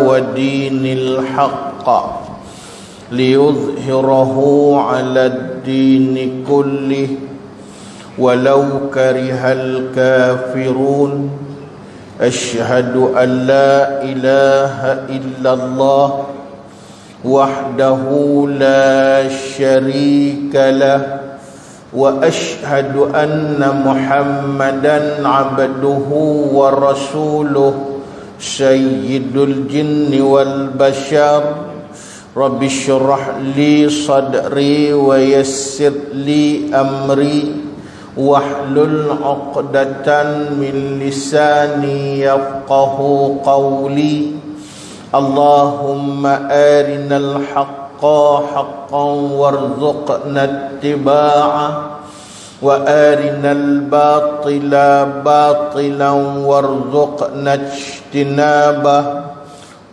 ودين الحق ليظهره على الدين كله ولو كره الكافرون أشهد أن لا إله إلا الله وحده لا شريك له وأشهد أن محمدا عبده ورسوله سيد الجن والبشر رب اشرح لي صدري ويسر لي أمري واحلل عقدة من لساني يفقه قولي اللهم أرنا الحق حقا وارزقنا اتباعه وأرنا الباطل باطلا وارزقنا اجتنابه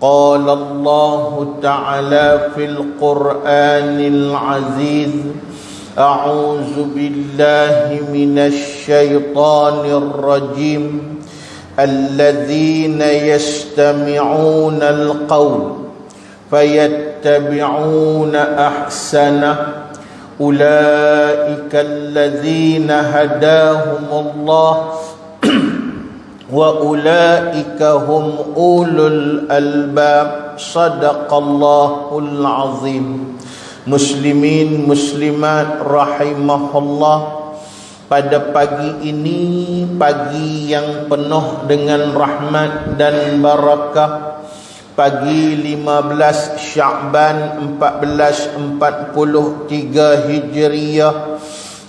قال الله تعالى في القرآن العزيز أعوذ بالله من الشيطان الرجيم الذين يستمعون القول فيتبعون أحسنه أولئك الذين هداهم الله وأولئك هم أولو الألباب صدق الله العظيم. Muslimin muslimat rahimahullah, pada pagi ini, pagi yang penuh dengan rahmat dan barakah, pagi 15 Sya'ban 1443 Hijriah,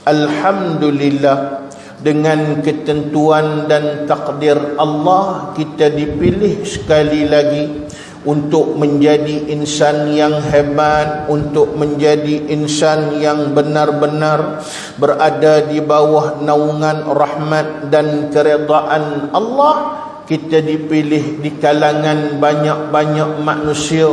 alhamdulillah, dengan ketentuan dan takdir Allah, kita dipilih sekali lagi untuk menjadi insan yang hebat, untuk menjadi insan yang benar-benar berada di bawah naungan rahmat dan keredaan Allah. Kita dipilih di kalangan banyak-banyak manusia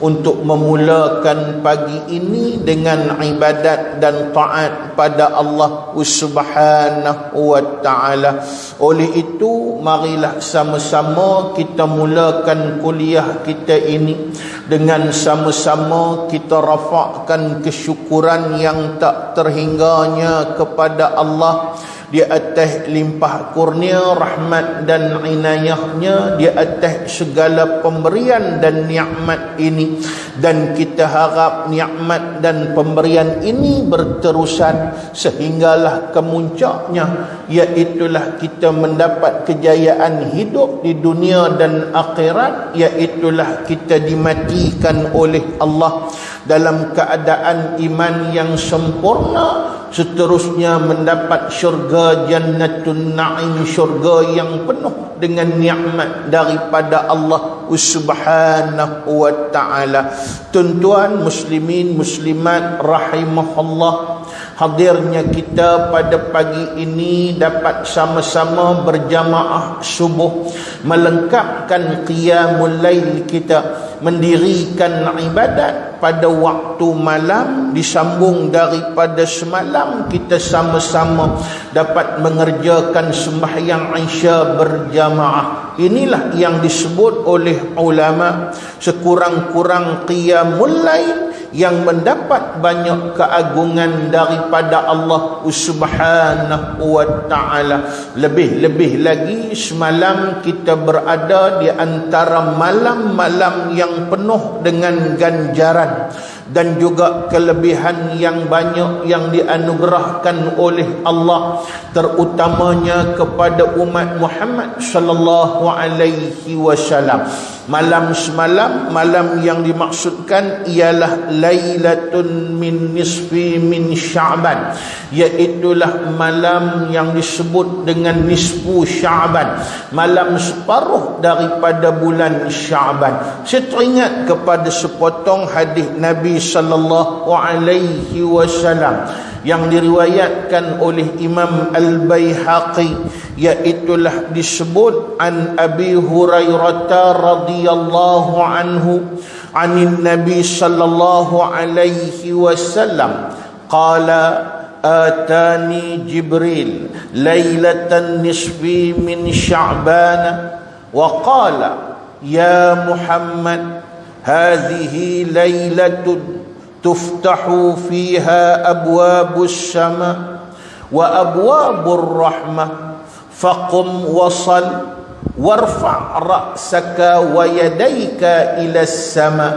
untuk memulakan pagi ini dengan ibadat dan taat pada Allah Subhanahu wa ta'ala. Oleh itu, marilah sama-sama kita mulakan kuliah kita ini dengan sama-sama kita rafakkan kesyukuran yang tak terhingganya kepada Allah di atas limpah kurnia rahmat dan inayahnya, di atas segala pemberian dan nikmat ini. Dan kita harap nikmat dan pemberian ini berterusan sehinggalah kemuncaknya, iaitulah kita mendapat kejayaan hidup di dunia dan akhirat, iaitulah kita dimatikan oleh Allah dalam keadaan iman yang sempurna, seterusnya mendapat syurga jannatun na'im, syurga yang penuh dengan nikmat daripada Allah Subhanahu wa ta'ala. Tuan-tuan muslimin muslimat rahimahullah, hadirnya kita pada pagi ini dapat sama-sama berjamaah subuh, melengkapkan qiyamul lail kita, mendirikan ibadat pada waktu malam, disambung daripada semalam kita sama-sama dapat mengerjakan sembahyang Isya berjamaah. Inilah yang disebut oleh ulama sekurang-kurang qiyamul lail yang mendapat banyak keagungan daripada Allah Subhanahu wa ta'ala. Lebih-lebih lagi, semalam kita berada di antara malam-malam yang penuh dengan ganjaran dan juga kelebihan yang banyak yang dianugerahkan oleh Allah, terutamanya kepada umat Muhammad sallallahu alaihi wasallam. Malam semalam, malam yang dimaksudkan ialah Lailatun min nisfi min Sya'ban, iaitulah malam yang disebut dengan nisfu Sya'ban, malam separuh daripada bulan Sya'ban. Saya teringat kepada sepotong hadis Nabi sallallahu alaihi wasallam yang diriwayatkan oleh Imam Al-Baihaqi, iaitulah disebut an Abi Hurairah radhiyallahu anhu anin Nabi sallallahu alaihi wasallam qala atani Jibril lailatan nisfi min Sya'ban wa qala ya Muhammad, hadhihi lailatun tuftahu fiha abwabus sama wa abwabur rahmah faqum wasal warfa' ra'saka wa yadayka ila sama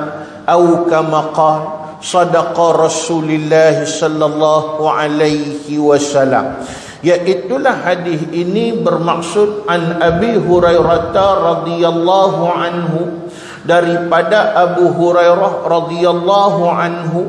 atau kama qala sadaqa Rasulullah sallallahu alaihi wasallam. Iaitulah hadis ini bermaksud an Abi Hurairah radhiyallahu anhu, daripada Abu Hurairah radhiyallahu anhu,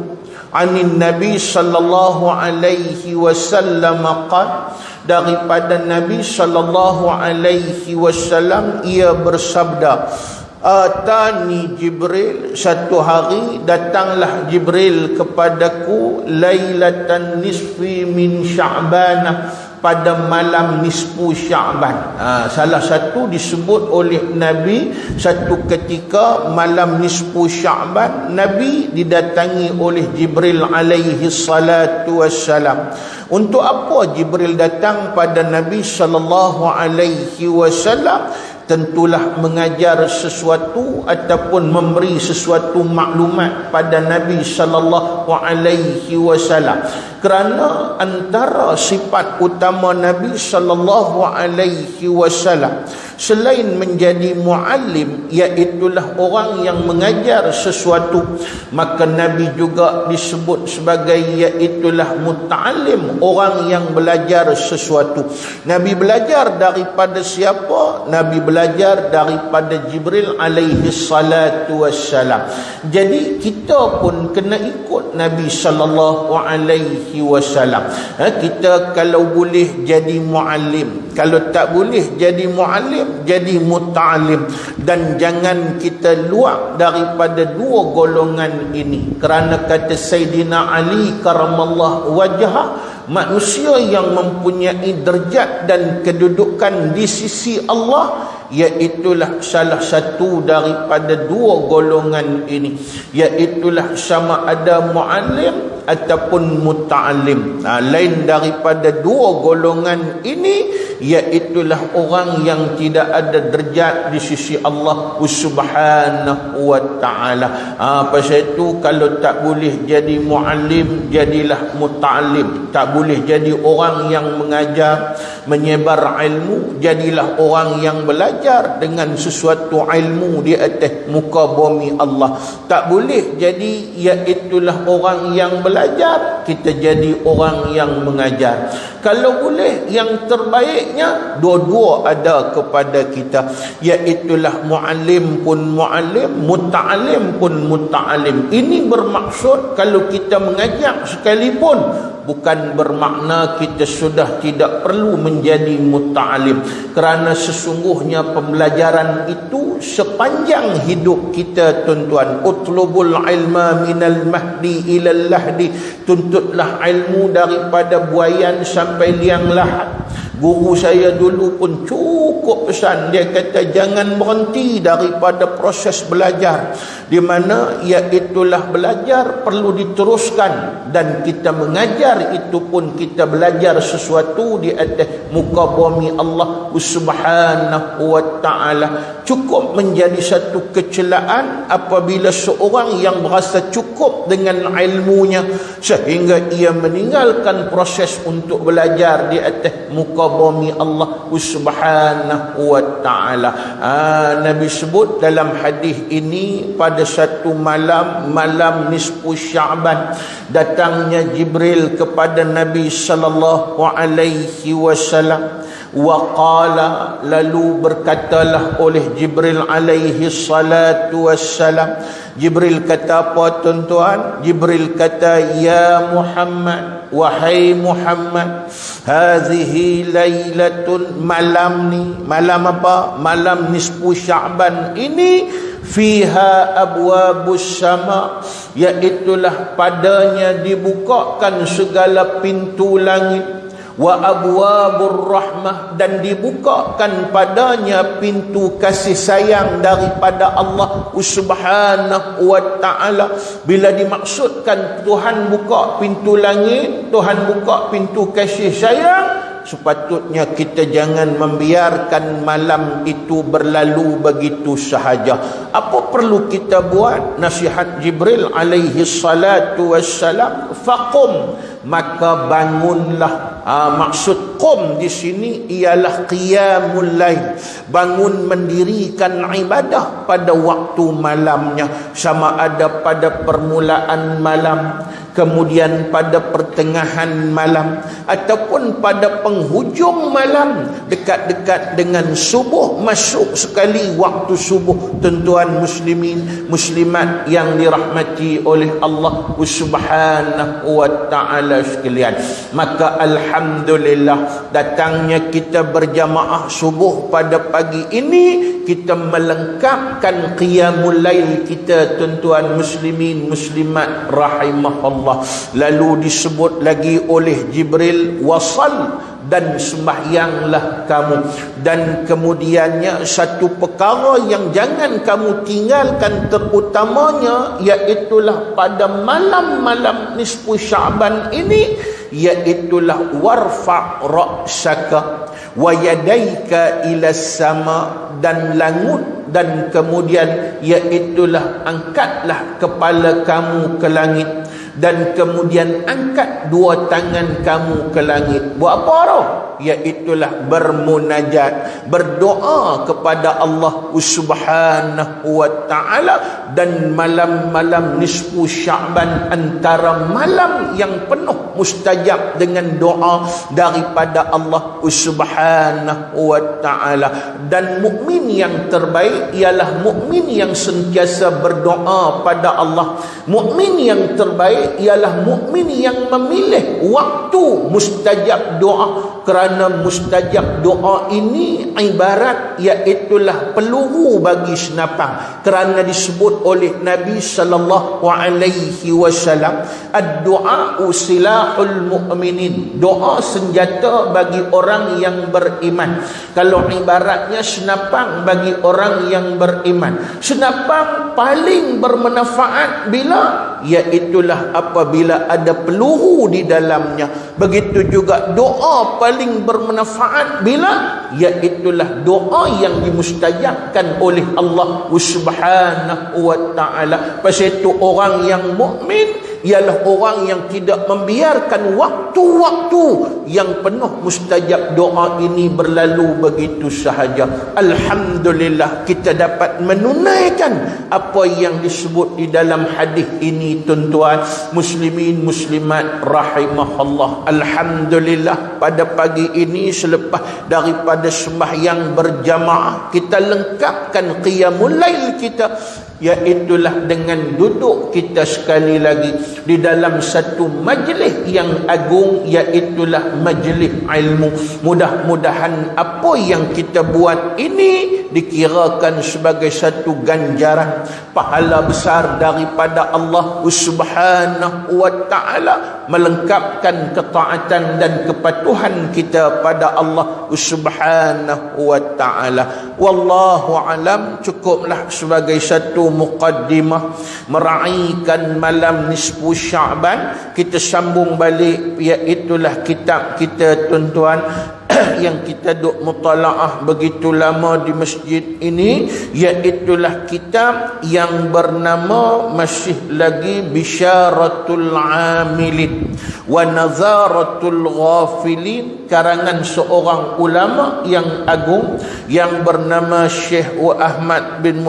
anin Nabi sallallahu alaihi wasallam qala, daripada Nabi sallallahu alaihi wasallam ia bersabda, atani Jibril, satu hari datanglah Jibril kepadaku, lailatan nisfi min Sya'ban, pada malam nisfu Sya'ban. Salah satu disebut oleh Nabi, satu ketika malam nisfu Sya'ban Nabi didatangi oleh Jibril alaihi salatu wassalam. Untuk apa Jibril datang pada Nabi sallallahu alaihi wasallam? Tentulah mengajar sesuatu ataupun memberi sesuatu maklumat pada Nabi sallallahu alaihi wasallam. Kerana antara sifat utama Nabi sallallahu alaihi wasallam selain menjadi muallim, iaitulah orang yang mengajar sesuatu, maka Nabi juga disebut sebagai iaitulah muta'allim, orang yang belajar sesuatu. Nabi belajar daripada siapa? Nabi belajar daripada Jibril alaihi salatu wassalam. Jadi kita pun kena ikut Nabi sallallahu alaihi wasallam. Kita kalau boleh jadi muallim, kalau tak boleh jadi muallim, jadi muta'alim. Dan jangan kita luar daripada dua golongan ini. Kerana kata Sayyidina Ali karamallahu wajhah, manusia yang mempunyai derajat dan kedudukan di sisi Allah, iaitulah salah satu daripada dua golongan ini, iaitulah sama ada muallim ataupun muta'alim. Lain daripada dua golongan ini, iaitulah orang yang tidak ada derajat di sisi Allah Subhanahu wa ta'ala. Pasal itu kalau tak boleh jadi muallim, jadilah muta'alim. Tak boleh jadi orang yang mengajar, menyebar ilmu, jadilah orang yang belajar dengan sesuatu ilmu di atas muka bumi Allah. Tak boleh jadi iaitulah orang yang belajar, kita jadi orang yang mengajar. Kalau boleh, yang terbaiknya dua-dua ada kepada kita, iaitulah muallim pun muallim, muta'alim pun muta'alim. Ini bermaksud kalau kita mengajar sekalipun, bukan bermakna kita sudah tidak perlu menjadi muta'alim. Kerana sesungguhnya pembelajaran itu sepanjang hidup kita, tuan-tuan. Utlubul ilma minal mahdi ilal lahdi, tuntutlah ilmu daripada buayan sampai liang lahat. Guru saya dulu pun cukup pesan, dia kata jangan berhenti daripada proses belajar, di mana iaitulah belajar perlu diteruskan, dan kita mengajar itu pun kita belajar sesuatu di atas muka bumi Allah Subhanahu wa ta'ala. Cukup menjadi satu kecelaan apabila seorang yang berasa cukup dengan ilmunya sehingga ia meninggalkan proses untuk belajar di atas muka bumi Allah Subhanahu wa ta'ala. Nabi sebut dalam hadis ini, pada satu malam, malam nisfu Sya'ban, datangnya Jibril kepada Nabi sallallahu alaihi wasallam. Wa qala, lalu berkatalah oleh Jibril alaihi salatu wassalam. Jibril kata apa, tuan-tuan? Jibril kata, ya Muhammad, wahai Muhammad, hazihi lailatun, malam ni, malam apa? Malam nisfu Sya'ban ini, fiha abwabus sama, iaitulah padanya dibukakan segala pintu langit, wa abwabur rahmah, dan dibukakan padanya pintu kasih sayang daripada Allah Subhanahu wa ta'ala. Bila dimaksudkan Tuhan buka pintu langit, Tuhan buka pintu kasih sayang, sepatutnya kita jangan membiarkan malam itu berlalu begitu sahaja. Apa perlu kita buat? Nasihat Jibril alaihi salatu wassalam, faqum, maka bangunlah. Maksud qum di sini ialah qiyamul lail, bangun mendirikan ibadah pada waktu malamnya, sama ada pada permulaan malam, kemudian pada pertengahan malam, ataupun pada penghujung malam, dekat-dekat dengan subuh, masuk sekali waktu subuh. Tuan-tuan muslimin muslimat yang dirahmati oleh Allah Subhanahu wa ta'ala sekalian, maka alhamdulillah datangnya kita berjamaah subuh pada pagi ini, kita melengkapkan qiyamul lail kita, tuan-tuan muslimin muslimat rahimahullah. Lalu disebut lagi oleh Jibril, wasal, dan sembahyanglah kamu. Dan kemudiannya satu perkara yang jangan kamu tinggalkan terutamanya, iaitulah pada malam-malam nisfu Sya'ban ini, iaitulah warfa' ra'saka wa yadaika ila sama, dan langut, dan kemudian iaitulah angkatlah kepala kamu ke langit, dan kemudian angkat dua tangan kamu ke langit. Buat apa tu? Iaitulah bermunajat, berdoa kepada Allah Subhanahu wa ta'ala. Dan malam-malam nisfu Sya'ban antara malam yang penuh mustajab dengan doa daripada Allah Subhanahu wa ta'ala. Dan mukmin yang terbaik ialah mukmin yang sentiasa berdoa pada Allah. Mukmin yang terbaik ialah mukmin yang memilih waktu mustajab doa, kerana mustajab doa ini ibarat iaitulah peluru bagi senapang, kerana disebut oleh Nabi sallallahu alaihi wasallam, ad-du'a silahul mu'minin, doa senjata bagi orang yang beriman. Kalau ibaratnya senapang bagi orang yang beriman, senapang paling bermanfaat bila, iaitulah apabila ada peluru di dalamnya. Begitu juga doa paling bermanfaat bila, iaitulah doa yang dimustajabkan oleh Allah Subhanahu wa ta'ala. Pasal itu orang yang mukmin ialah orang yang tidak membiarkan waktu-waktu yang penuh mustajab doa ini berlalu begitu sahaja. Alhamdulillah kita dapat menunaikan apa yang disebut di dalam hadis ini, tuan-tuan muslimin muslimat rahimahullah. Alhamdulillah pada pagi ini selepas daripada sembahyang berjamaah, kita lengkapkan qiyamul lail kita, iaitulah dengan duduk kita sekali lagi di dalam satu majlis yang agung, iaitulah majlis ilmu. Mudah-mudahan apa yang kita buat ini dikirakan sebagai satu ganjaran pahala besar daripada Allah Subhanahu wa ta'ala, melengkapkan ketaatan dan kepatuhan kita pada Allah Subhanahu wa ta'ala. Wallahu alam. Cukuplah sebagai satu muqaddimah meraihkan malam nisfu Sya'ban. Kita sambung balik, iaitulah kitab kita, tuan-tuan, yang kita duk mutalaah begitu lama di masjid ini, iaitulah kitab yang bernama masih lagi Bisyaratul Amilin wa Nazaratul Ghafilin, karangan seorang ulama yang agung yang bernama Syekh Ahmad bin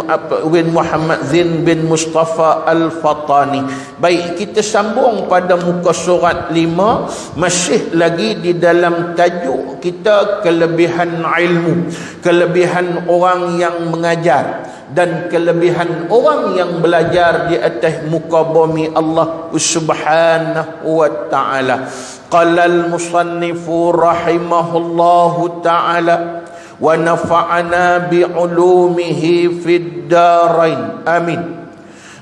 Muhammad Zin bin Mustafa Al-Fatani. Baik, kita sambung pada muka surat 5, masih lagi di dalam tajuk kita kelebihan ilmu, kelebihan orang yang mengajar dan kelebihan orang yang belajar di atas muka bumi Allah Subhanahu wa ta'ala. Qala al-musannifu rahimahullahu ta'ala wa nafa'ana bi'ulumihi fid darain, amin.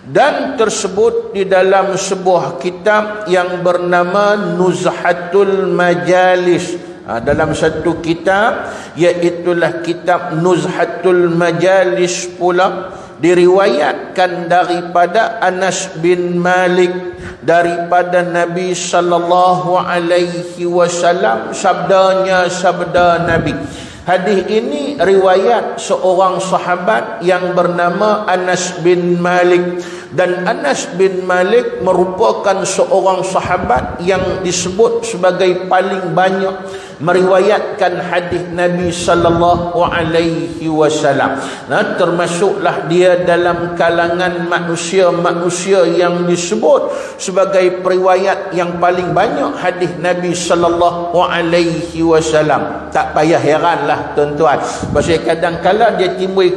Dan tersebut di dalam sebuah kitab yang bernama Nuzhatul Majalis. Dalam satu kitab, iaitulah kitab Nuzhatul Majalis pula, diriwayatkan daripada Anas bin Malik daripada Nabi sallallahu alaihi wasallam, sabdanya sabda Nabi. Hadis ini riwayat seorang sahabat yang bernama Anas bin Malik, dan Anas bin Malik merupakan seorang sahabat yang disebut sebagai paling banyak meriwayatkan hadis Nabi sallallahu alaihi wasallam. Nah, termasuklah dia dalam kalangan manusia-manusia yang disebut sebagai periwayat yang paling banyak hadis Nabi sallallahu alaihi wasallam. Tak payah heranlah tuan-tuan, pasal kadang-kala dia timbul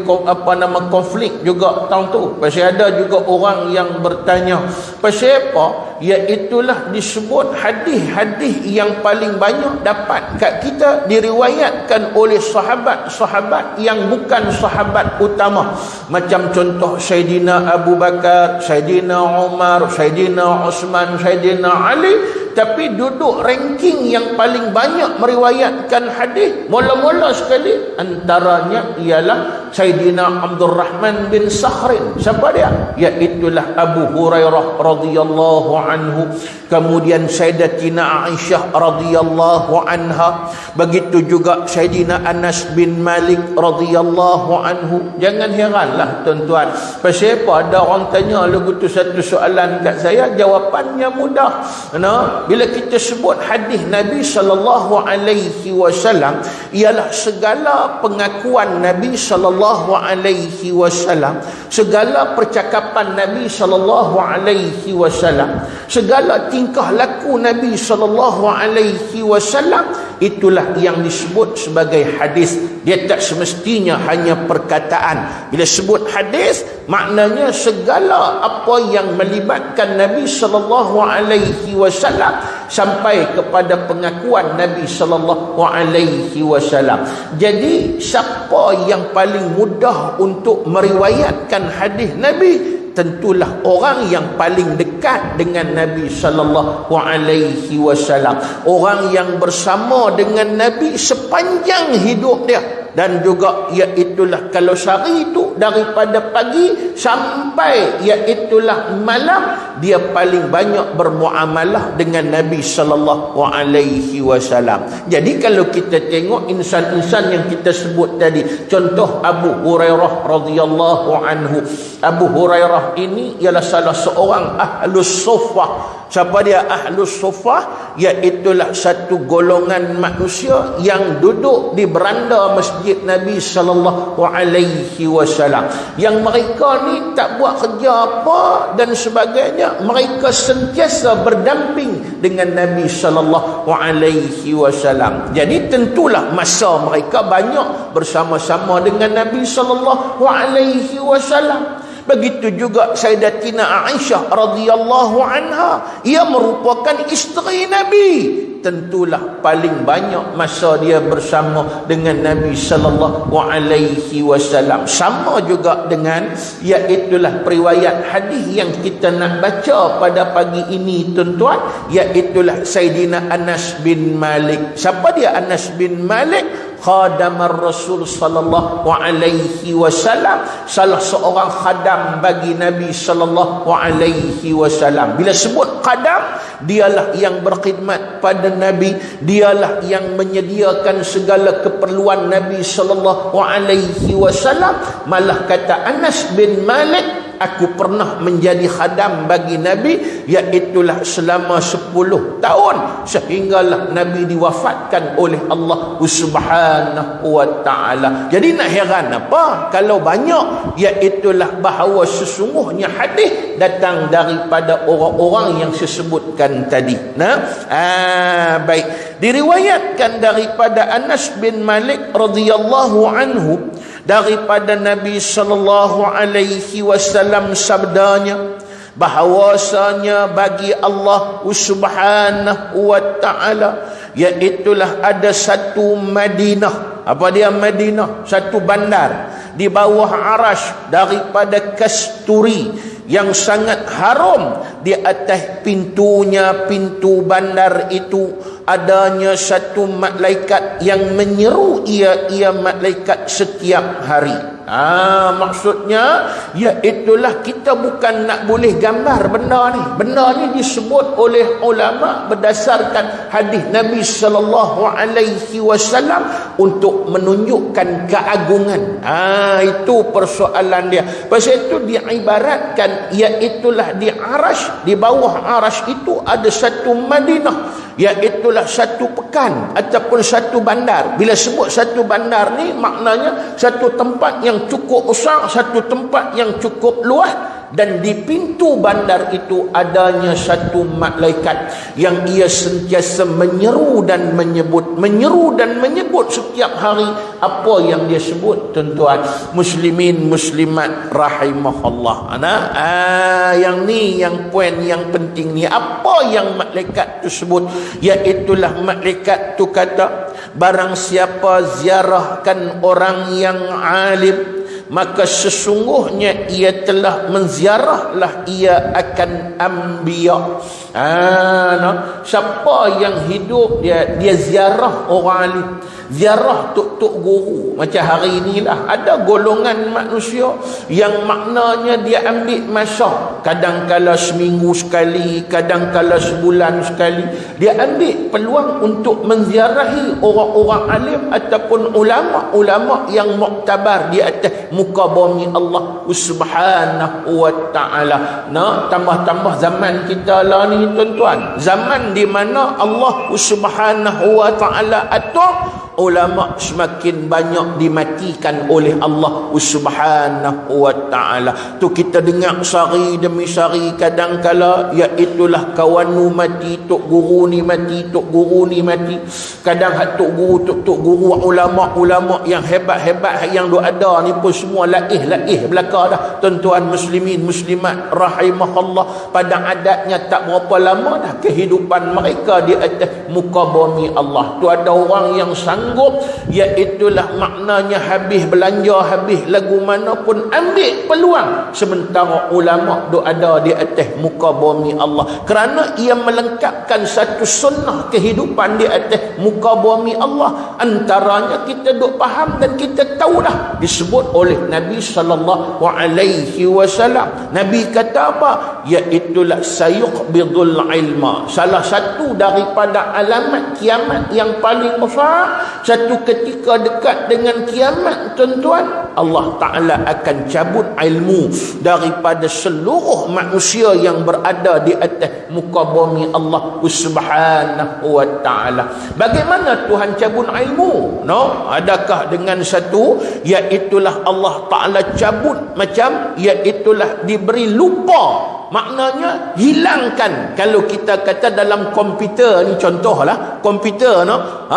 konflik juga tahun tu. Pasal ada juga orang yang bertanya, pasal apa? Iaitulah disebut hadis-hadis yang paling banyak dapat kat kita diriwayatkan oleh sahabat-sahabat yang bukan sahabat utama. Macam contoh Sayyidina Abu Bakar, Sayyidina Umar, Sayyidina Osman, Sayyidina Ali, tapi duduk ranking yang paling banyak meriwayatkan hadis mula-mula sekali antaranya ialah Sayyidina Abdul Rahman bin Sakhrin. Siapa dia? Iaitulah Abu Hurairah radhiyallahu anhu. Kemudian Sayyidatina Aisyah radhiyallahu anha. Begitu juga Sayyidina Anas bin Malik radhiyallahu anhu. Jangan heranlah tuan-tuan, pasal apa ada orang tanya lagu tu satu soalan kat saya, jawapannya mudah. Nah, bila kita sebut hadis Nabi sallallahu alaihi wasallam ialah segala pengakuan Nabi sallallahu alaihi wasallam, segala percakapan Nabi sallallahu alaihi wasallam, segala tingkah laku Nabi sallallahu alaihi wasallam, itulah yang disebut sebagai hadis. Dia tak semestinya hanya perkataan. Bila sebut hadis, maknanya segala apa yang melibatkan Nabi sallallahu alaihi wasallam sampai kepada pengakuan Nabi sallallahu alaihi wasallam. Jadi siapa yang paling mudah untuk meriwayatkan hadis Nabi? Tentulah orang yang paling dekat dengan Nabi sallallahu alaihi wasallam, orang yang bersama dengan Nabi sepanjang hidup dia. Dan juga iaitulah kalau sehari itu daripada pagi sampai iaitulah malam, dia paling banyak bermuamalah dengan Nabi sallallahu alaihi wasallam. Jadi kalau kita tengok insan-insan yang kita sebut tadi, contoh Abu Hurairah radhiyallahu anhu. Abu Hurairah ini ialah salah seorang ahlus suffah. Siapa dia ahlus suffah? Iaitulah satu golongan manusia yang duduk di beranda masjid Nabi sallallahu alaihi wasallam, yang mereka ni tak buat kerja apa dan sebagainya, mereka sentiasa berdamping dengan Nabi sallallahu alaihi wasallam. Jadi tentulah masa mereka banyak bersama-sama dengan Nabi sallallahu alaihi wasallam. Begitu juga Sayyidatina Aisyah radhiyallahu anha, ia merupakan isteri Nabi. Tentulah paling banyak masa dia bersama dengan Nabi sallallahu alaihi wasallam. Sama juga dengan iaitulah periwayat hadis yang kita nak baca pada pagi ini tuan-tuan, iaitulah Sayyidina Anas bin Malik. Siapa dia Anas bin Malik? Khadamar Rasul sallallahu alaihi wasallam, salah seorang khadam bagi Nabi sallallahu alaihi wasallam. Bila sebut khadam, dialah yang berkhidmat pada Nabi, dialah yang menyediakan segala keperluan Nabi sallallahu alaihi wasallam. Malah kata Anas bin Malik, aku pernah menjadi khadam bagi Nabi, iaitulah selama 10 tahun sehinggalah Nabi diwafatkan oleh Allah Subhanahu wa ta'ala. Jadi nak heran apa kalau banyak? Iaitulah bahawa sesungguhnya hadis datang daripada orang-orang yang disebutkan tadi. Baik. Diriwayatkan daripada Anas bin Malik radhiyallahu anhu daripada Nabi sallallahu alaihi wasallam sabdanya, bahawasanya bagi Allah Subhanahu wa ta'ala iaitulah ada satu Madinah. Apa dia Madinah? Satu bandar di bawah arash daripada kasturi yang sangat harum. Di atas pintunya, pintu bandar itu adanya satu malaikat yang menyeru ia malaikat setiap hari. Maksudnya iaitulah kita bukan nak boleh gambar benda ni. Benda ni disebut oleh ulama berdasarkan hadis Nabi sallallahu alaihi wasallam untuk menunjukkan keagungan. Itu persoalan dia. Pasal itu diibaratkan iaitulah di Arash, di bawah Arash itu ada satu Madinah, iaitulah satu pekan ataupun satu bandar. Bila sebut satu bandar ni maknanya satu tempat yang cukup besar, satu tempat yang cukup luas, dan di pintu bandar itu adanya satu malaikat yang ia sentiasa menyeru dan menyebut setiap hari. Apa yang dia sebut, tuan-tuan muslimin muslimat rahimahullah. Yang ni yang poin yang penting ni. Apa yang malaikat tu sebut? Iaitulah malaikat tu kata, barang siapa ziarahkan orang yang alim, maka sesungguhnya ia telah menziarahlah ia akan anbiya. Siapa yang hidup dia ziarah orang alim, ziarah tok-tok guru. Macam hari inilah ada golongan manusia yang maknanya dia ambil masa, kadang-kala seminggu sekali, kadang-kala sebulan sekali, dia ambil peluang untuk menziarahi orang-orang alim ataupun ulama-ulama yang muktabar di atas muka bumi Allah Subhanahu wa taala. Tambah-tambah zaman kita lah ni, tuan-tuan, zaman di mana Allah Subhanahu wa taala atau ulama semakin banyak dimatikan oleh Allah Subhanahu wa taala. Tu kita dengar sehari demi sehari, kadang-kala iaitulah kawan nu mati, tok guru ni mati, tok guru ni mati. Kadang tok guru ulama yang hebat-hebat yang ada ni pun semua laih belaka dah. Tuan-tuan muslimin muslimat rahimahullah, pada adatnya tak berapa lama dah kehidupan mereka di atas muka bumi Allah. Tu ada orang yang sanggup, iaitulah maknanya habis belanja, habis lagu mana pun ambil peluang, sementara ulama duk ada di atas muka bumi Allah, kerana ia melengkapkan satu sunnah kehidupan di atas muka bumi Allah. Antaranya kita duk faham dan kita tahu dah, disebut oleh Nabi sallallahu alaihi wasallam. Nabi kata apa? Iaitulah sayuqbidul ilma. Salah satu daripada alamat kiamat yang paling besar, satu ketika dekat dengan kiamat, tuan-tuan, Allah Ta'ala akan cabut ilmu daripada seluruh manusia yang berada di atas muka bumi Allah Subhanahu wa Ta'ala. Bagaimana Tuhan cabut ilmu? Adakah dengan satu, iaitulah Allah Ta'ala cabut macam, iaitulah diberi lupa. Maknanya hilangkan. Kalau kita kata dalam komputer ni, contohlah komputer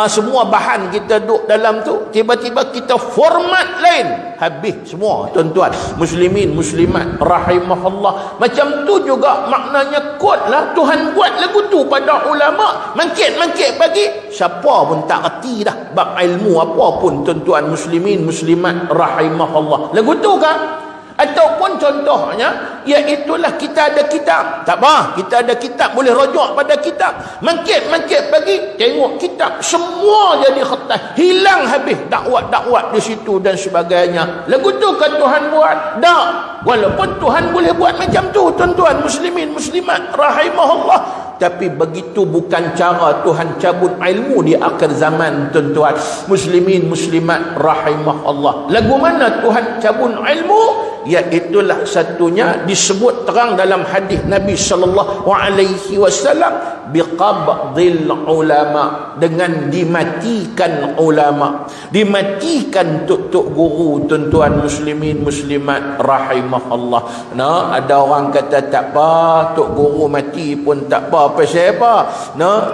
semua bahan kita duduk dalam tu, tiba-tiba kita format lain, habis semua, tuan-tuan muslimin muslimat rahimahullah. Macam tu juga maknanya kod lah Tuhan buat lagu tu pada ulama, mangkit bagi siapa pun tak reti dah bab ilmu apa pun, tuan-tuan muslimin muslimat rahimahullah. Lagu tu kan? Ataupun contohnya, iaitulah kita ada kitab, tak apa, kita ada kitab, boleh rujuk pada kitab, mangkit bagi tengok kitab, semua jadi kertas, hilang habis dakwat-dakwat di situ dan sebagainya. Lagu tu kan Tuhan buat? Tak. Walaupun Tuhan boleh buat macam tu, tuan-tuan muslimin muslimat rahimahullah, tapi begitu bukan cara Tuhan cabut ilmu di akhir zaman, tuan-tuan muslimin muslimat rahimahullah. Lagu mana Tuhan cabut ilmu? Iaitulah satunya disebut terang dalam hadis Nabi sallallahu alaihi wasallam, biqabdil ulama, dengan dimatikan ulama, dimatikan tok-tok guru, tuan-tuan muslimin muslimat rahimahullah. Ada orang kata tak apa, tok guru mati pun tak apa. Pasal apa?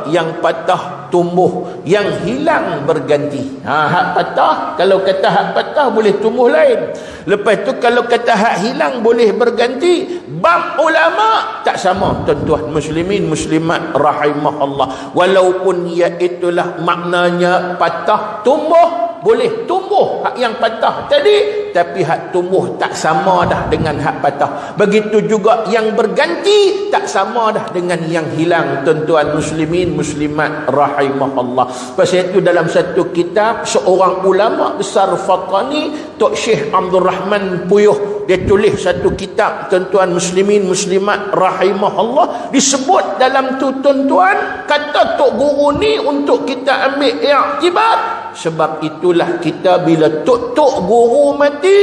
Yang patah tumbuh, yang hilang berganti. Hak patah, kalau kata hak patah boleh tumbuh lain. Lepas tu kalau kata hak hilang boleh berganti. Bab ulama tak sama, tuan-tuan muslimin muslimat rahimahullah. Walaupun iaitulah maknanya patah tumbuh, boleh tumbuh hak yang patah tadi, tapi hak tumbuh tak sama dah dengan hak patah. Begitu juga yang berganti tak sama dah dengan yang hilang. Tuan-tuan muslimin muslimat rahimahullah. Pasal itu dalam satu kitab seorang ulama besar Fatani, Tok Syekh Abdul Rahman Puyuh, dia tulis satu kitab, tuan-tuan muslimin muslimat rahimahullah. Disebut dalam tu tuan-tuan, kata Tok Guru ni untuk kita ambil i'tibar. Sebab itulah kita bila tok guru mati,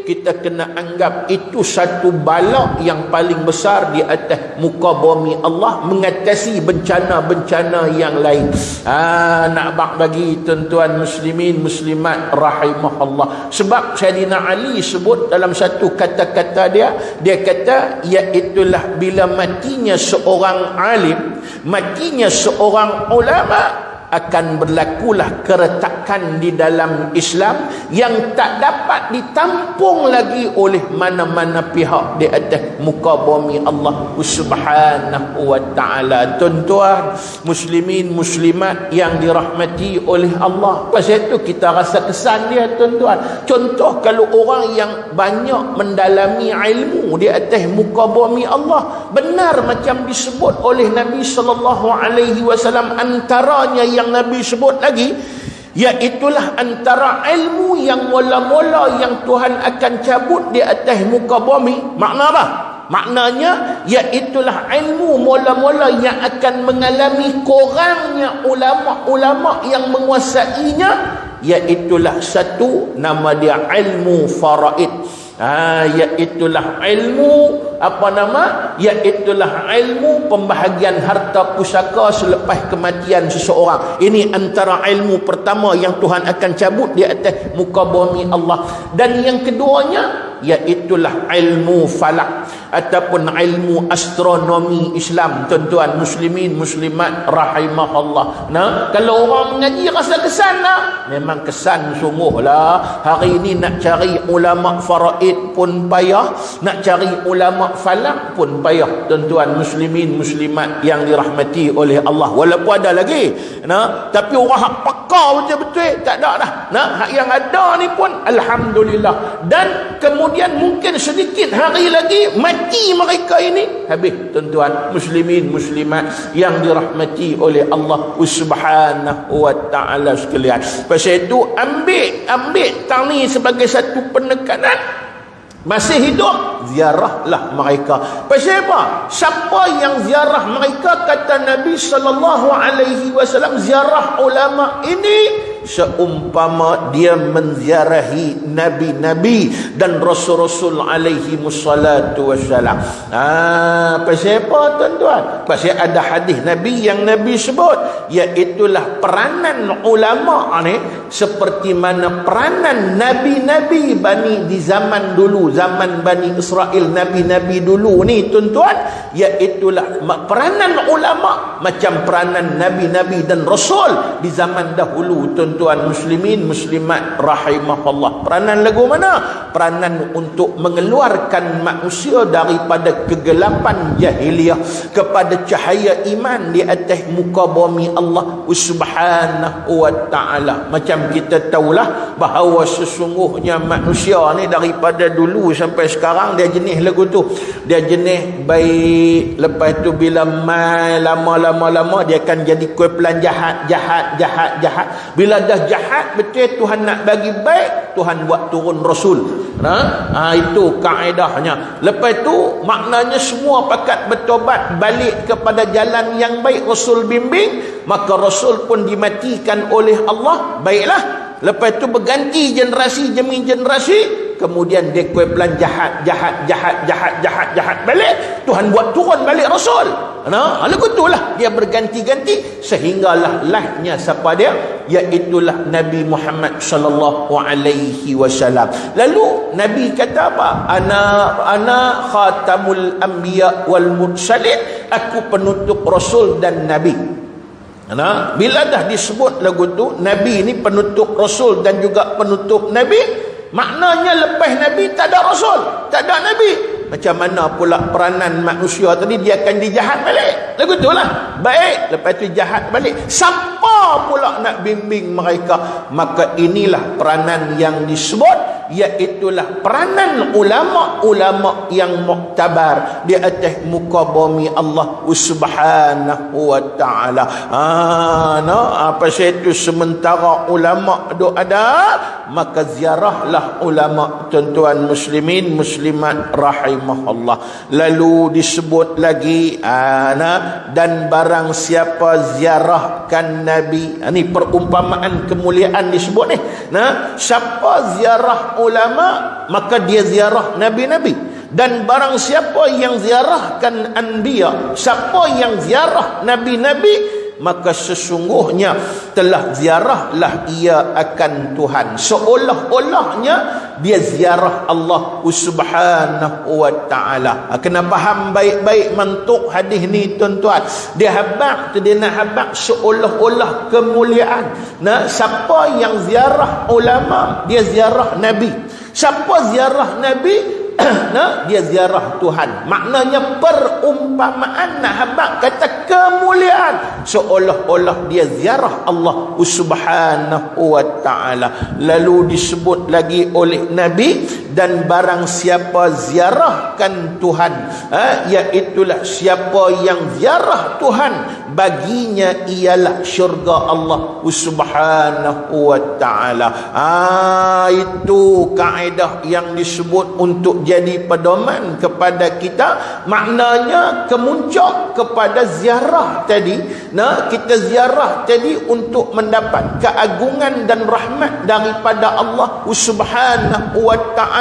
kita kena anggap itu satu bala yang paling besar di atas muka bumi Allah, mengatasi bencana-bencana yang lain. Nak bagi tuan-tuan muslimin muslimat rahimahullah. Sebab Sayyidina Ali sebut dalam satu kata-kata dia kata, iaitulah bila matinya seorang alim, matinya seorang ulama, akan berlakulah keretakan di dalam Islam yang tak dapat ditampung lagi oleh mana-mana pihak di atas muka bumi Allah Subhanahu wa ta'ala. Tuan-tuan muslimin muslimat yang dirahmati oleh Allah, pasal itu kita rasa kesan dia tuan-tuan. Contoh, kalau orang yang banyak mendalami ilmu di atas muka bumi Allah, benar macam disebut oleh Nabi SAW, antaranya yang Nabi sebut lagi, iaitulah antara ilmu yang mula-mula yang Tuhan akan cabut di atas muka bumi. Makna apa? Maknanya iaitulah ilmu mula-mula yang akan mengalami kurangnya ulama-ulama yang menguasainya, iaitulah satu, nama dia ilmu faraid. Iaitulah ilmu iaitulah ilmu pembahagian harta pusaka selepas kematian seseorang. Ini antara ilmu pertama yang Tuhan akan cabut di atas muka bumi Allah. Dan yang keduanya iaitulah ilmu falak ataupun ilmu astronomi Islam. Tuan-tuan muslimin muslimat rahimahullah. Kalau orang mengaji rasa kesan tak? Memang kesan sungguhlah. Hari ini nak cari ulama faraid pun payah, nak cari ulama falak pun payah. Tuan-tuan muslimin muslimat yang dirahmati oleh Allah. Walaupun ada lagi, tapi orang hak pakar betul-betul tak ada dah. Hak yang ada ni pun alhamdulillah. Dan kemudian mungkin sedikit hari lagi mati mereka ini, habis tuan-tuan muslimin muslimat yang dirahmati oleh Allah Subhanahu wa ta'ala sekalian. Pasal itu ambil tang ni sebagai satu penekanan. Masih hidup, ziarahlah mereka. Pasal apa? Siapa yang ziarah mereka, kata Nabi SAW, ziarah ulama ini seumpama dia menziarahi nabi-nabi dan rasul-rasul alaihi wassalatu wassalam. Pasal apa tuan-tuan? Pasal ada hadis Nabi yang Nabi sebut, iaitulah peranan ulama ni seperti mana peranan nabi-nabi Bani di zaman dulu, zaman Bani Israel, nabi-nabi dulu ni tuan-tuan, iaitulah peranan ulama macam peranan nabi-nabi dan rasul di zaman dahulu tuan-tuan muslimin muslimat rahimahullah. Peranan lagu mana? Peranan untuk mengeluarkan manusia daripada kegelapan jahiliyah kepada cahaya iman di atas muka bumi Allah Subhanahu wa ta'ala. Macam kita tahulah bahawa sesungguhnya manusia ni daripada dulu sampai sekarang dia jenis lagu tu, dia jenis baik, lepas tu bila mai lama-lama dia akan jadi kumpulan jahat. Bila dah jahat betul Tuhan nak bagi baik, Tuhan buat turun Rasul. Itu kaedahnya. Lepas tu maknanya semua pakat bertobat balik kepada jalan yang baik, Rasul bimbing, maka Rasul pun dimatikan oleh Allah. Baiklah, lepas tu berganti generasi demi generasi, kemudian dia kumpulan jahat balik, Tuhan buat turun balik Rasul. Lagu itulah dia berganti-ganti sehinggalah lahnya siapa dia, iaitulah Nabi Muhammad sallallahu alaihi wasallam. Lalu Nabi kata apa? Ana khatamul anbiya wal mursalin, aku penutup rasul dan nabi. Bila dah disebut lagu tu Nabi ni penutup rasul dan juga penutup nabi, maknanya lepas Nabi tak ada Rasul, tak ada Nabi. macam mana pula peranan manusia tadi, dia akan dijahat balik. Lagu tu lah. Baik, lepas tu jahat balik. Siapa pula nak bimbing mereka? Maka inilah peranan yang disebut, iaitulah peranan ulama-ulama yang muktabar di atas muka bumi Allah Subhanahu wa ta'ala. Apa itu sementara ulama duk ada, maka ziarahlah ulama, tuan-tuan muslimin muslimat rahimahullah. Lalu disebut lagi dan barang siapa ziarahkan Nabi, ini perumpamaan kemuliaan disebut ni. Siapa ziarah ulama, maka dia ziarah nabi-nabi. Dan barang siapa yang ziarahkan anbiya, siapa yang ziarah nabi-nabi, maka sesungguhnya telah ziarahlah ia akan Tuhan. Seolah-olahnya dia ziarah Allah Subhanahu wa ta'ala. Kena faham baik-baik mantuk hadis ni, tuan-tuan. Dia habaq tu, dia nak habaq seolah-olah kemuliaan. Siapa yang ziarah ulama, dia ziarah Nabi. Siapa ziarah Nabi, dia ziarah Tuhan. Maknanya perumpamaan nak habaq kata kemuliaan, seolah-olah dia ziarah Allah Subhanahu wa ta'ala. Lalu disebut lagi oleh Nabi, dan barang siapa ziarahkan Tuhan, iaitulah siapa yang ziarah Tuhan, baginya ialah syurga Allah Subhanahu wa ta'ala. Itu kaedah yang disebut untuk jadi pedoman kepada kita. Maknanya kemuncak kepada ziarah tadi. Kita ziarah tadi untuk mendapat keagungan dan rahmat daripada Allah Subhanahu wa ta'ala.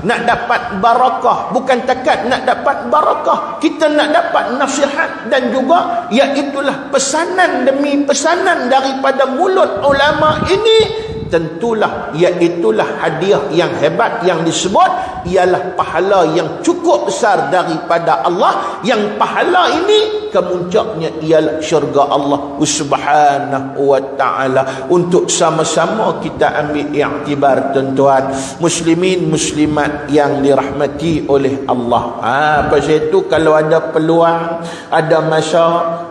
Nak dapat barakah, bukan takat nak dapat barakah, kita nak dapat nasihat, dan juga iaitulah pesanan demi pesanan daripada mulut ulama ini. Tentulah iaitulah hadiah yang hebat yang disebut, ialah pahala yang cukup besar daripada Allah, yang pahala ini kemuncaknya ialah syurga Allah Subhanahu wa ta'ala. Untuk sama-sama kita ambil iktibar, tuan-tuan muslimin muslimat yang dirahmati oleh Allah. Pasal itu kalau ada peluang, ada masa,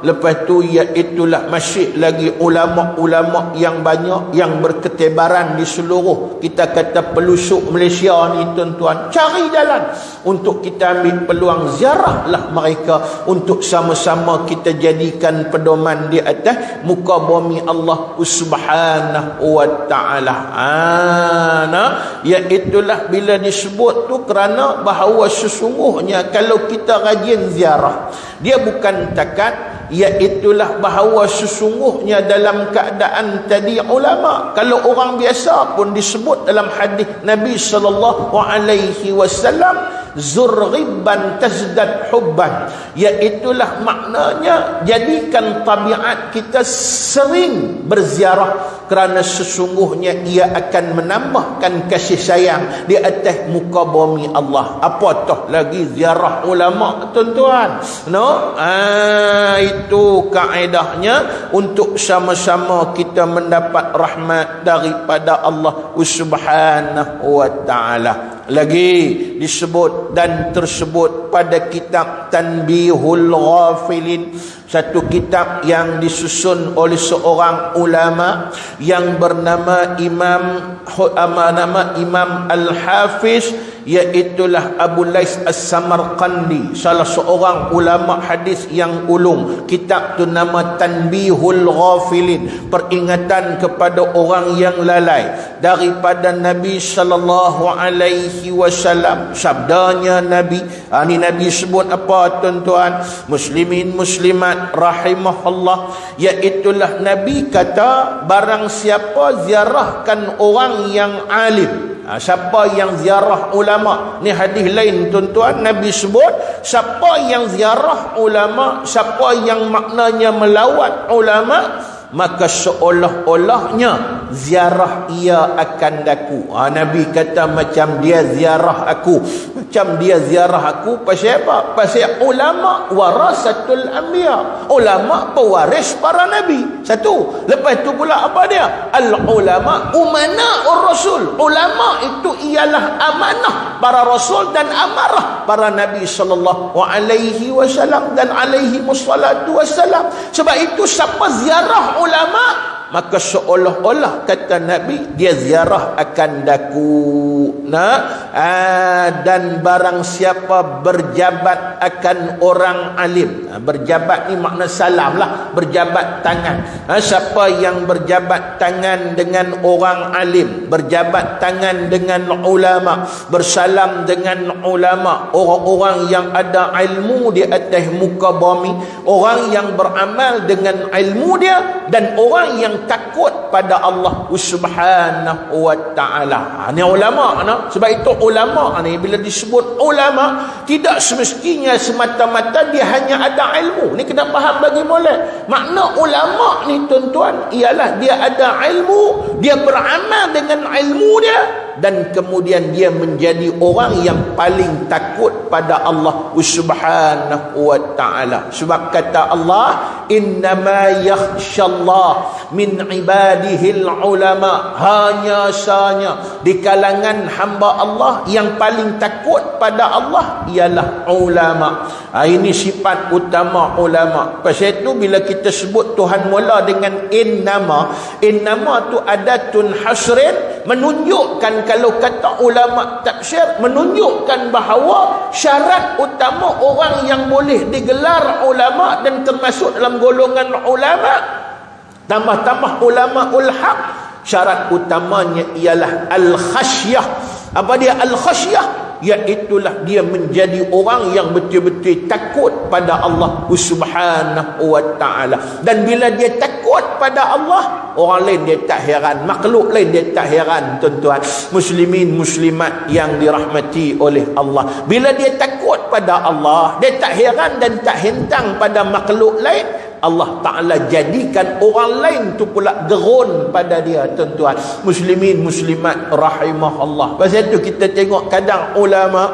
lepas tu iaitulah masih lagi ulama-ulama yang banyak yang berketebaran di seluruh, kita kata pelosok Malaysia ni, tuan-tuan, cari jalan untuk kita ambil peluang, ziarahlah mereka untuk sama-sama kita jadikan pedoman di atas muka bumi Allah Subhanahu wa ta'ala. Iaitulah bila disebut tu kerana bahawa sesungguhnya kalau kita rajin ziarah, dia bukan takat, iaitulah bahawa sesungguhnya dalam keadaan tadi ulama, kalau orang biasa pun disebut dalam hadis Nabi sallallahu alaihi wasallam, zurriban tazdad hubban, iaitulah maknanya jadikan tabiat kita sering berziarah, kerana sesungguhnya ia akan menambahkan kasih sayang di atas muka bumi Allah. Apatah lagi ziarah ulama, tuan-tuan. Itu kaedahnya untuk sama-sama kita mendapat rahmat daripada Allah Subhanahu wa ta'ala. Lagi disebut dan tersebut pada kitab Tanbihul Ghafilin, satu kitab yang disusun oleh seorang ulama yang bernama Imam Al-Hafiz, iaitulah Abu Lais As-Samarqandi, salah seorang ulama hadis yang ulung. Kitab tu nama Tanbihul Ghafilin, peringatan kepada orang yang lalai daripada Nabi sallallahu alaihi wasallam. Sabdanya Nabi, ini Nabi sebut apa, tuan-tuan muslimin muslimat rahimahullah, iaitulah Nabi kata, barang siapa ziarahkan orang yang alim, siapa yang ziarah ulama, ni hadis lain, tuan-tuan. Nabi sebut siapa yang ziarah ulama, siapa yang maknanya melawat ulama, maka seolah-olahnya ziarah ia akan daku. Nabi kata macam dia ziarah aku. Macam dia ziarah aku pasal apa? Pasal ulama warasatul anbiya. Ulama pewaris para nabi. Satu. Lepas tu pula apa dia? Al ulama umana'ur rasul. Ulama itu ialah amanah para rasul dan amarah para nabi sallallahu alaihi wasallam dan alaihi wassalatu wassalam. Sebab itu siapa ziarah ulama, maka seolah-olah kata Nabi dia ziarah akan daku. Dan barang siapa berjabat akan orang alim, berjabat ni makna salam lah, berjabat tangan. Siapa yang berjabat tangan dengan orang alim, berjabat tangan dengan ulama, bersalam dengan ulama, orang-orang yang ada ilmu di atas muka bumi, orang yang beramal dengan ilmu dia, dan orang yang takut pada Allah Subhanahu wa ta'ala. Ini ulama. Sebab itu ulama ni bila disebut ulama, tidak semestinya semata-mata dia hanya ada ilmu. Ni kena faham bagi boleh. Makna ulama ni tuan-tuan ialah dia ada ilmu, dia beramal dengan ilmu dia, dan kemudian dia menjadi orang yang paling takut pada Allah Subhanahu wa ta'ala. Sebab kata Allah, innama yakhshallah min ibadihil ulama. Hanya sahaja di kalangan hamba Allah yang paling takut pada Allah ialah ulama. Ini sifat utama ulama. Pasal itu bila kita sebut Tuhan mula dengan innama, innama tu adatun hasrin, menunjukkan, kalau kata ulama tafsir, menunjukkan bahawa syarat utama orang yang boleh digelar ulama dan termasuk dalam golongan ulama, tambah-tambah ulama haq, syarat utamanya ialah al-khasyah. Apa dia al-khasyah? Iaitulah dia menjadi orang yang betul-betul takut pada Allah Subhanahu wa ta'ala. Dan bila dia takut pada Allah, orang lain dia tak heran, makhluk lain dia tak heran, tuan-tuan muslimin muslimat yang dirahmati oleh Allah. Bila dia takut pada Allah, dia tak heran dan tak hentang pada makhluk lain. Allah Ta'ala jadikan orang lain tu pula gerun pada dia, tuan-tuan muslimin muslimat rahimahullah. Pasal tu kita tengok kadang ulama,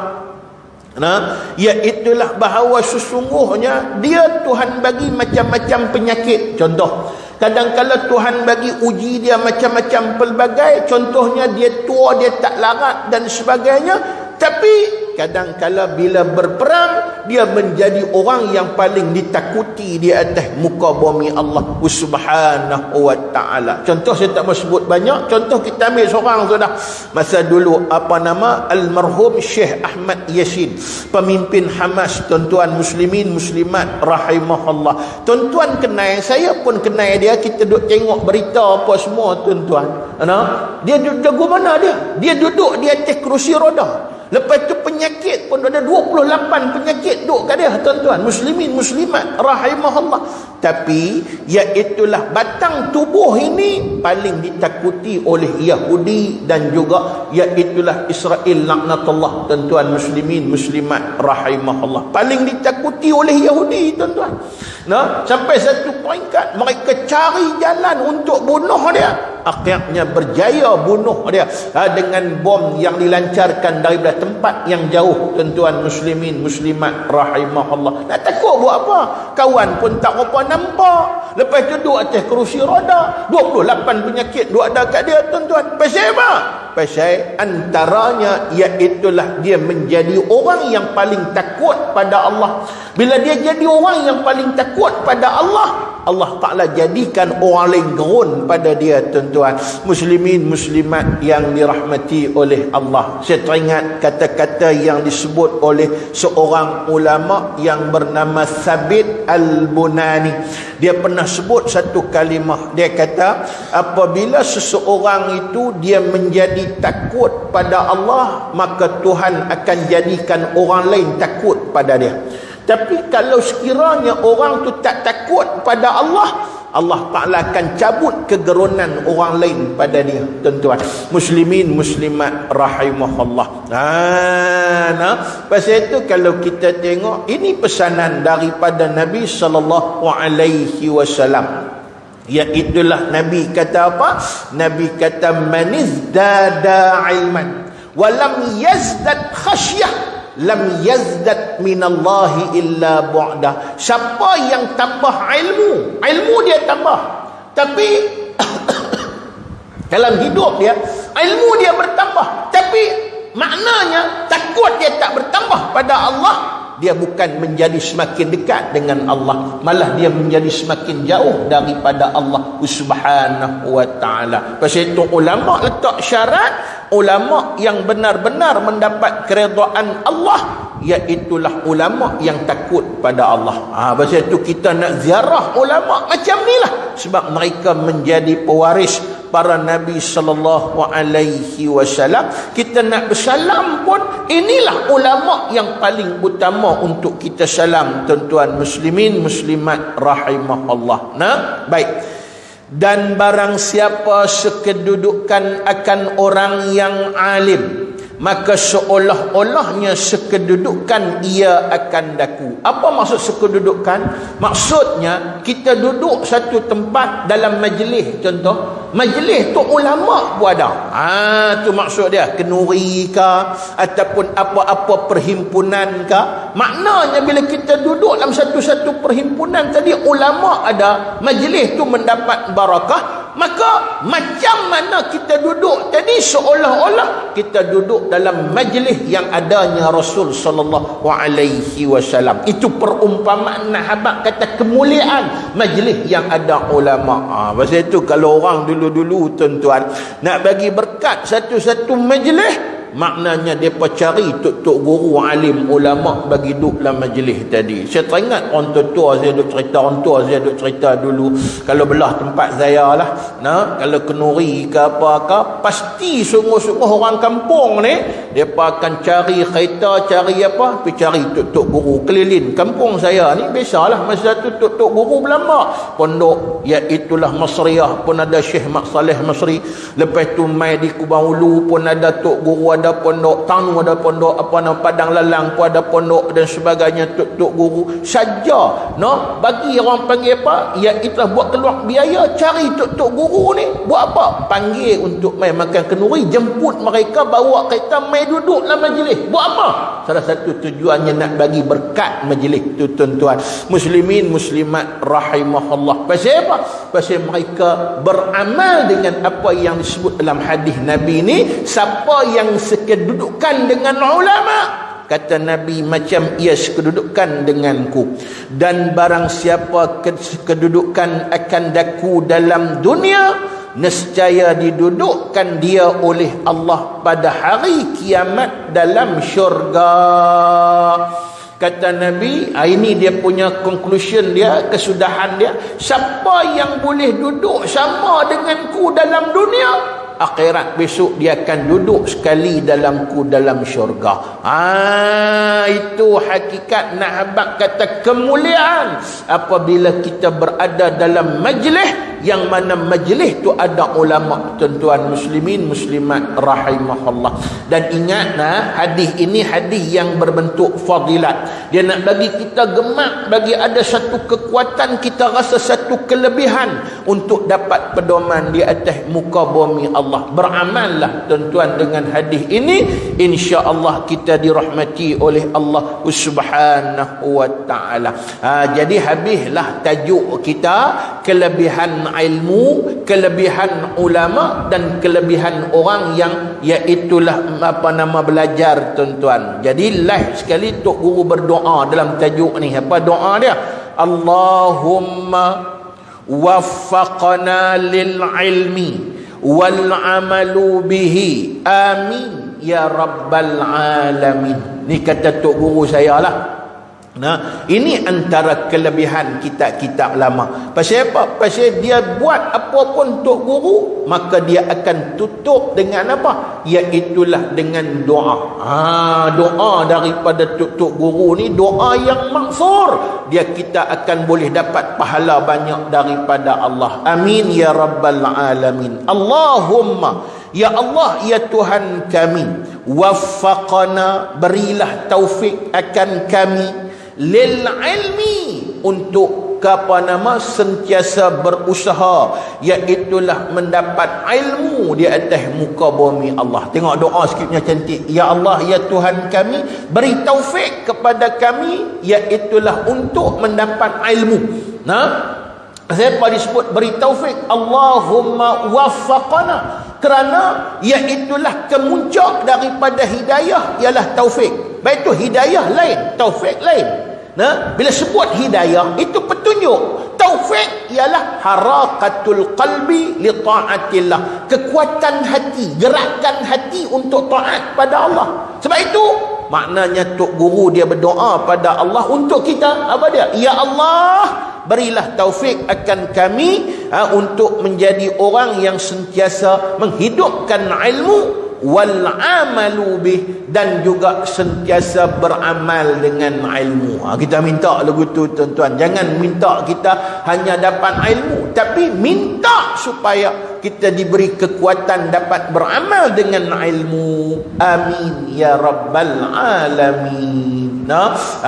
iaitulah bahawa sesungguhnya dia Tuhan bagi macam-macam penyakit. Contoh, kadang-kadang Tuhan bagi uji dia macam-macam pelbagai. Contohnya dia tua, dia tak larat dan sebagainya. Tapi kadang-kadang bila berperang, dia menjadi orang yang paling ditakuti di atas muka bumi Allah Subhanahu wa ta'ala. Contoh saya tak mau sebut banyak. Contoh kita ambil seorang sudah. Masa dulu almarhum Syekh Ahmad Yassin, pemimpin Hamas, tuan-tuan muslimin muslimat rahimahullah. Tuan-tuan kenal, saya pun kenal dia. Kita duduk tengok berita apa semua, tuan-tuan. Dia duduk mana dia? Dia duduk di atas kerusi roda. Lepas tu penyakit pun ada 28 penyakit duk kat dia, tuan-tuan muslimin muslimat rahimahullah. Tapi iaitulah batang tubuh ini paling ditakuti oleh Yahudi dan juga iaitulah Israel laknatullah, tuan-tuan muslimin muslimat rahimahullah. Paling ditakuti oleh Yahudi, tuan-tuan. Sampai satu peringkat mereka cari jalan untuk bunuh dia. Akhirnya berjaya bunuh dia dengan bom yang dilancarkan daripada tempat yang jauh, tuan-tuan muslimin muslimat rahimahullah. Nak takut buat apa? Kawan pun tak apa nampak. Lepas tu duduk atas kerusi roda, 28 penyakit duk ada kat dia, tuan-tuan. Pasal apa? Pasal antaranya iaitulah dia menjadi orang yang paling takut pada Allah. Bila dia jadi orang yang paling takut pada Allah, Allah Ta'ala jadikan orang lain gerun pada dia, tuan-tuan muslimin muslimat yang dirahmati oleh Allah. Saya teringat kata-kata yang disebut oleh seorang ulama yang bernama Thabit Al-Bunani. Dia pernah sebut satu kalimah. Dia kata, apabila seseorang itu dia menjadi takut pada Allah, maka Tuhan akan jadikan orang lain takut pada dia. Tapi kalau sekiranya orang tu tak takut pada Allah, Allah Ta'ala akan cabut kegerunan orang lain pada dia, tuan-tuan muslimin muslimat rahimahullah. Pasal itu kalau kita tengok, ini pesanan daripada Nabi sallallahu alaihi wasallam. Iaitulah Nabi kata apa? Nabi kata manizdada ilman walam yazdad khasyah lam yazdad minallahi illa bu'dah. Siapa yang tambah ilmu dia tambah, tapi dalam hidup dia ilmu dia bertambah, tapi maknanya takut dia tak bertambah pada Allah, dia bukan menjadi semakin dekat dengan Allah, malah dia menjadi semakin jauh daripada Allah Subhanahu wa ta'ala. Pasal itu ulama letak syarat, ulama yang benar-benar mendapat keredaan Allah, iaitulah ulama yang takut pada Allah. Pasal itu kita nak ziarah ulama macam ni lah, sebab mereka menjadi pewaris para Nabi sallallahu alaihi wasallam. Kita nak bersalam pun, inilah ulama yang paling utama untuk kita salam, tuan-tuan muslimin muslimat rahimahullah. Nah, baik. Dan barang siapa sekedudukan akan orang yang alim, maka seolah-olahnya sekedudukan ia akan daku. Apa maksud sekedudukan? Maksudnya kita duduk satu tempat dalam majlis. Contoh, majlis tu ulama pun ada. Tu maksud dia. Kenuri ke ataupun apa-apa perhimpunan ke. Maknanya bila kita duduk dalam satu-satu perhimpunan tadi, ulama ada, majlis tu mendapat barakah. Maka macam mana kita duduk tadi, seolah-olah kita duduk dalam majlis yang adanya Rasul sallallahu alaihi wasallam. Itu perumpamaan Nahabak kata kemuliaan majlis yang ada ulama. Pasal itu kalau orang dulu-dulu tuan-tuan nak bagi berkat satu-satu majlis, maknanya mereka cari tok-tok guru alim ulama bagi duduk dalam majlis tadi. Saya teringat orang tua saya duduk cerita, orang tua saya duduk cerita dulu, kalau belah tempat saya lah, kalau kenuri ke apa-apa, pasti sungguh-sungguh orang kampung ni mereka akan cari kereta, cari apa, pergi cari tok-tok guru keliling kampung saya ni. Biasalah masa tu tok-tok guru berlama pondok, iaitulah Masriyah pun ada Syekh Mak Saleh Masri, lepas tu mai di Kubang Ulu pun ada tok guru, ada pondok Tanu, ada pondok apa nama Padang Lalang pun ada pondok dan sebagainya, tok-tok guru saja. Bagi orang panggil apa, iaitu buat keluar biaya cari tok-tok guru ni. Buat apa? Panggil untuk mai makan kenuri, jemput mereka, bawa kereta mai duduk dalam majlis. Buat apa? Salah satu tujuannya nak bagi berkat majlis tu, tuan-tuan muslimin muslimat rahimahullah. Pasal apa? Pasal mereka beramal dengan apa yang disebut dalam hadis Nabi ni. Siapa yang sekedudukan dengan ulama, kata Nabi, macam ia sekedudukan denganku. Dan barang siapa kedudukan akan daku dalam dunia, nescaya didudukkan dia oleh Allah pada hari kiamat dalam syurga. Kata Nabi, ini dia punya conclusion dia, kesudahan dia. Siapa yang boleh duduk sama denganku dalam dunia, akhirat besok dia akan duduk sekali dalamku dalam syurga. Itu hakikat Nahabak kata kemuliaan apabila kita berada dalam majlis yang mana majlis tu ada ulama, tuan-tuan muslimin muslimat rahimahullah. Dan ingat hadis ini hadis yang berbentuk fadilat. Dia nak bagi kita gemak, bagi ada satu kekuatan, kita rasa satu kelebihan untuk dapat pedoman di atas muka bumi Allah. Beramallah tuan-tuan dengan hadis ini, insya-Allah kita dirahmati oleh Allah Subhanahu wa taala. Jadi habislah tajuk kita, kelebihan ilmu, kelebihan ulama dan kelebihan orang yang iaitulah belajar, tuan-tuan. Jadi last sekali tok guru berdoa dalam tajuk ni. Apa doa dia? Allahumma waffaqna lil ilmi wal amalu bihi, amin ya rabbal alamin. Ni kata tok guru saya lah. Ini antara kelebihan kitab-kitab lama. Pasal apa? Pasal dia buat apa pun tok guru, maka dia akan tutup dengan apa? Iaitulah dengan doa. Doa daripada tok guru ni doa yang maghfur. Kita akan boleh dapat pahala banyak daripada Allah. Amin ya rabbal alamin. Allahumma, ya Allah, ya Tuhan kami, waffaqana, berilah taufik akan kami, lil ilmi, untuk sentiasa berusaha, iaitulah mendapat ilmu di atas muka bumi Allah. Tengok doa sikitnya cantik. Ya Allah, ya Tuhan kami, beri taufik kepada kami, iaitulah untuk mendapat ilmu. Siapa disebut beri taufik? Allahumma waffaqana, kerana iaitulah kemuncak daripada hidayah ialah taufik. Baik tu hidayah lain, taufik lain. Bila sebut hidayah itu petunjuk. Taufik ialah harakatul qalbi li taatillah, kekuatan hati, gerakan hati untuk taat pada Allah. Sebab itu maknanya Tok Guru dia berdoa pada Allah untuk kita. Apa dia? Ya Allah, berilah taufik akan kami untuk menjadi orang yang sentiasa menghidupkan ilmu wal amalu bih, dan juga sentiasa beramal dengan ilmu. Kita minta lagu tu tuan-tuan. Jangan minta kita hanya dapat ilmu, tapi minta supaya kita diberi kekuatan dapat beramal dengan ilmu. Amin ya rabbal alamin.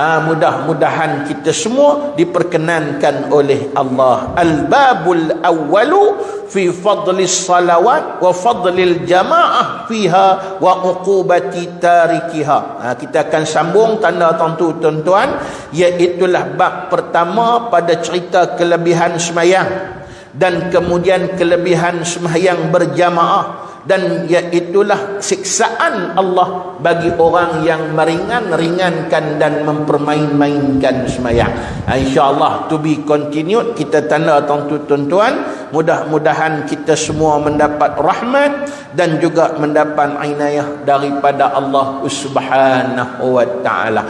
Mudah-mudahan kita semua diperkenankan oleh Allah. Al-babul awwalu fi fadlis salawat wa fadlil jamaah fiha wa uqubati tarikiha. Kita akan sambung tanda tentu tuan-tuan, iaitulah bab pertama pada cerita kelebihan sembahyang dan kemudian kelebihan sembahyang berjamaah, dan iaitulah siksaan Allah bagi orang yang meringankan dan mempermain-mainkan sembahyang. InsyaAllah to be continued. Kita tanda tentu tuan-tuan, mudah-mudahan kita semua mendapat rahmat dan juga mendapat inayah daripada Allah Subhanahu wa ta'ala.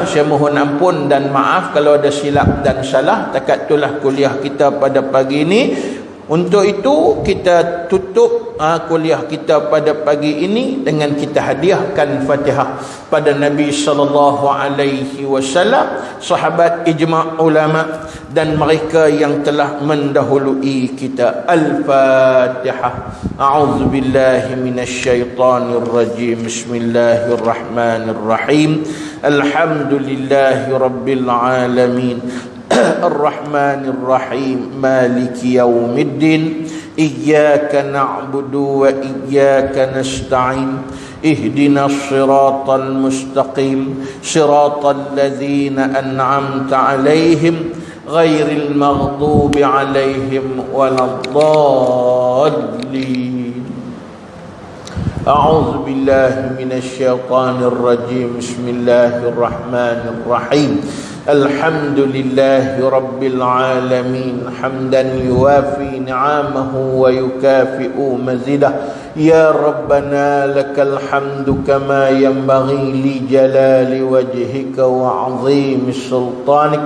Saya mohon ampun dan maaf kalau ada silap dan salah. Takat itulah kuliah kita pada pagi ini. Untuk itu kita tutup kuliah kita pada pagi ini dengan kita hadiahkan Fatihah pada Nabi sallallahu alaihi wasallam, sahabat ijma' ulama dan mereka yang telah mendahului kita. Al-Fatihah. A'udzu billahi minasyaitonir rajim. Bismillahirrahmanirrahim. Alhamdulillahi rabbil alamin. الرحمن الرحيم مالك يوم الدين إياك نعبد وإياك نستعين اهدنا الصراط المستقيم صراط الذين أنعمت عليهم غير المغضوب عليهم ولا الضالين. أعوذ بالله من الشيطان الرجيم. بسم الله الرحمن الرحيم. الحمد لله رب العالمين حمدا يوافي نعمه ويكافئ مزيده. يا ربنا لك الحمد كما ينبغي لجلال وجهك وعظيم سلطانك.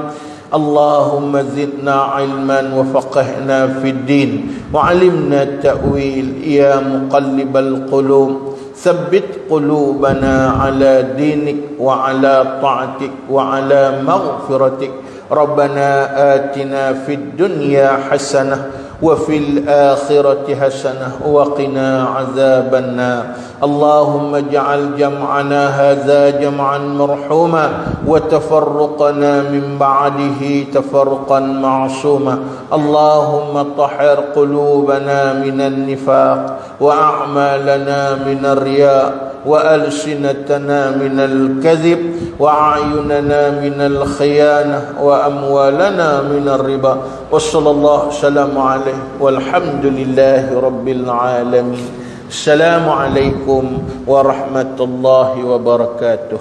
اللهم زدنا علما وفقهنا في الدين وعلمنا التأويل. يا مقلب القلوب ثبت قلوبنا على دينك وعلى طاعتك وعلى مغفرتك. ربنا آتنا في الدنيا حسنة وفي الآخرة حسنة وقنا عذاب النار. اللهم اجعل جمعنا هذا جمعا مرحوما وتفرقنا من بعده تفرقا معصوما. اللهم طهر قلوبنا من النفاق وأعمالنا من الرياء وألسنتنا من الكذب وأعيننا من الخيانة وأموالنا من الربا. وصلى الله وسلم عليه والحمد لله رب العالمين. السلام عليكم ورحمة الله وبركاته.